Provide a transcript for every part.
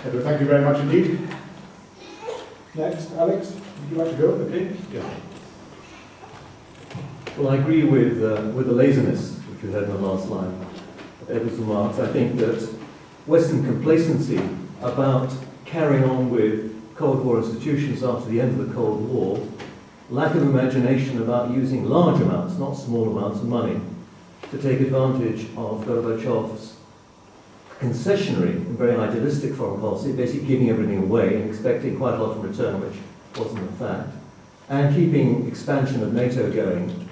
Edward, thank you very much indeed. Next, Alex, would you like to go? Okay. Yeah. Well, I agree with the laziness, which we heard in the last line of Edward's remarks. I think that Western complacency about carrying on with Cold War institutions after the end of the Cold War, lack of imagination about using large amounts, not small amounts of money, to take advantage of Gorbachev's concessionary and very idealistic foreign policy, basically giving everything away and expecting quite a lot in return, which wasn't a fact, and keeping expansion of NATO going,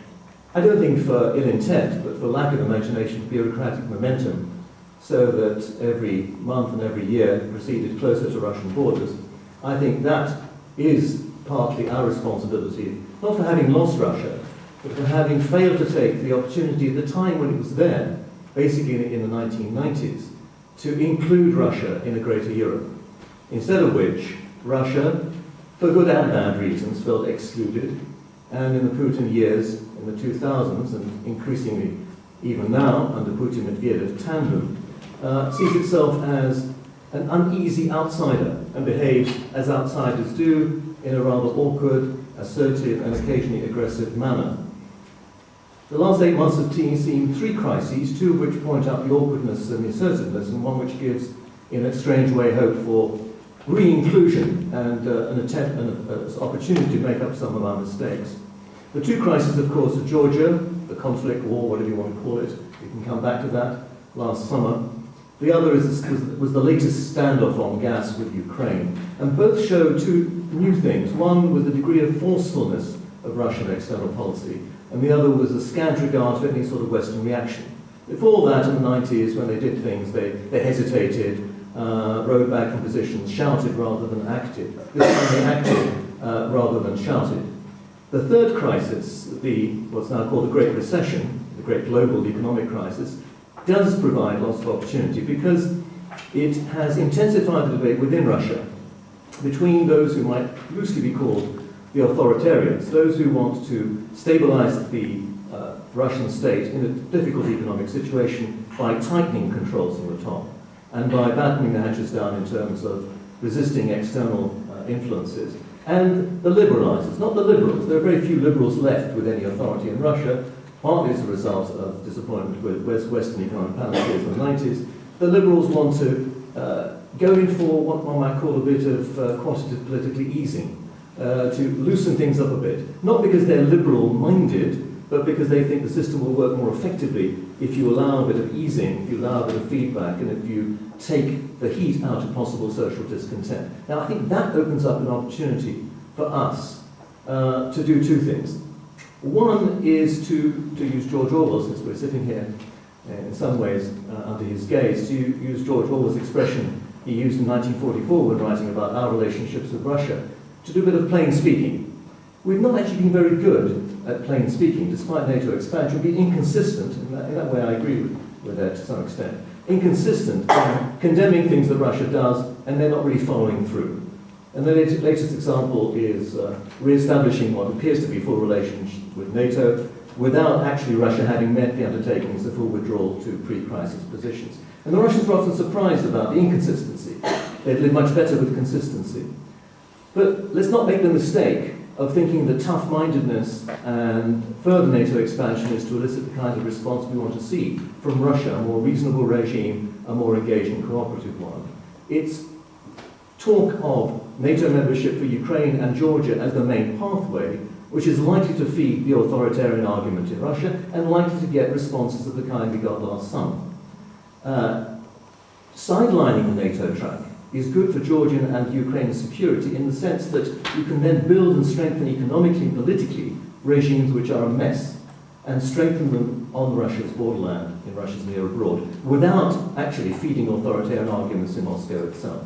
I don't think for ill intent, but for lack of imagination, bureaucratic momentum, so that every month and every year proceeded closer to Russian borders. I think that is partly our responsibility, not for having lost Russia, but for having failed to take the opportunity at the time when it was there, basically in the 1990s, to include Russia in a greater Europe. Instead of which, Russia, for good and bad reasons, felt excluded, and in the Putin years, in the 2000s, and increasingly even now, under Putin-Medvedev tandem, sees itself as an uneasy outsider and behaves as outsiders do in a rather awkward, assertive, and occasionally aggressive manner. The last 8 months have seen 3 crises, 2 of which point out the awkwardness and the assertiveness, and one which gives, in a strange way, hope for re-inclusion and an attempt and an opportunity to make up some of our mistakes. The 2 crises, of course, are Georgia, the conflict, war, whatever you want to call it. We can come back to that last summer. The other was the latest standoff on gas with Ukraine. And both show 2 new things. One was the degree of forcefulness of Russian external policy, and the other was a scant regard for any sort of Western reaction. Before that, in the 90s, when they did things, they hesitated, rode back from positions, shouted rather than acted. This time they acted rather than shouted. The third crisis, what's now called the Great Recession, the great global economic crisis, does provide lots of opportunity because it has intensified the debate within Russia between those who might loosely be called the authoritarians, those who want to stabilize the Russian state in a difficult economic situation by tightening controls from the top and by battening the hatches down in terms of resisting external influences. And the liberalizers, not the liberals. There are very few liberals left with any authority in Russia, partly as a result of disappointment with Western economic policies in the 90s. The liberals want to go in for what one might call a bit of quantitative political easing, to loosen things up a bit. Not because they're liberal-minded, but because they think the system will work more effectively if you allow a bit of easing, if you allow a bit of feedback, and if you take the heat out of possible social discontent. Now, I think that opens up an opportunity for us to do 2 things. One is to use George Orwell, since we're sitting here in some ways under his gaze, to use George Orwell's expression he used in 1944 when writing about our relationships with Russia, to do a bit of plain speaking. We've not actually been very good at plain speaking, despite NATO expansion. We've been inconsistent, in that way I agree with that to some extent, inconsistent in condemning things that Russia does and they're not really following through. And the latest example is re-establishing what appears to be full relations with NATO without actually Russia having met the undertakings of full withdrawal to pre-crisis positions. And the Russians were often surprised about the inconsistency. They'd live much better with consistency. But let's not make the mistake of thinking that tough-mindedness and further NATO expansion is to elicit the kind of response we want to see from Russia, a more reasonable regime, a more engaging, cooperative one. It's talk of NATO membership for Ukraine and Georgia as the main pathway, which is likely to feed the authoritarian argument in Russia and likely to get responses of the kind we got last summer. Sidelining the NATO track is good for Georgian and Ukrainian security in the sense that you can then build and strengthen economically and politically regimes which are a mess and strengthen them on Russia's borderland, in Russia's near abroad, without actually feeding authoritarian arguments in Moscow itself.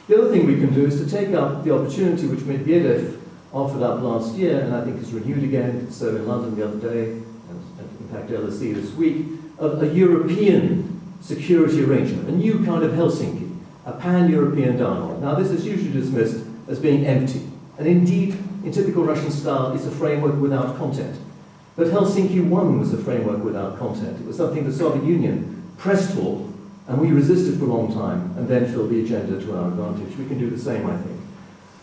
The other thing we can do is to take up the opportunity which Medvedev offered up last year, and I think is renewed again, so in London the other day, and in fact LSE this week, of a European security arrangement, a new kind of Helsinki, a pan-European dialogue. Now, this is usually dismissed as being empty, and indeed, in typical Russian style, it's a framework without content. But Helsinki 1 was a framework without content. It was something the Soviet Union pressed for And we resisted for a long time and then filled the agenda to our advantage. We can do the same, I think.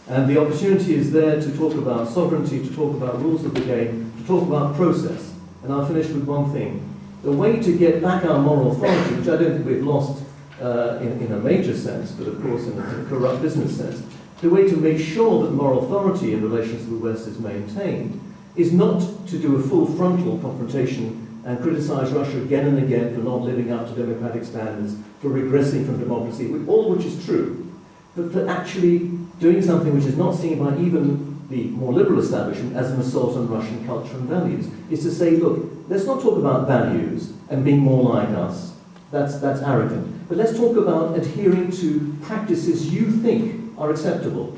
And the opportunity is there to talk about sovereignty, to talk about rules of the game, to talk about process. And I'll finish with one thing. The way to get back our moral authority, which I don't think we've lost in a major sense, but of course in a corrupt business sense, the way to make sure that moral authority in relation to the West is maintained is not to do a full frontal confrontation and criticize Russia again and again for not living up to democratic standards, for regressing from democracy, all which is true, but for actually doing something which is not seen by even the more liberal establishment as an assault on Russian culture and values, is to say, look, let's not talk about values and being more like us. That's arrogant. But let's talk about adhering to practices you think are acceptable.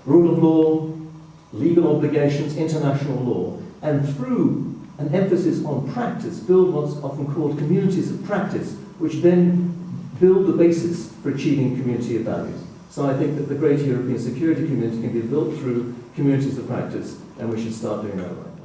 Rule of law, legal obligations, international law, and through an emphasis on practice, build what's often called communities of practice, which then build the basis for achieving community of values. So I think that the great European security community can be built through communities of practice, and we should start doing that right.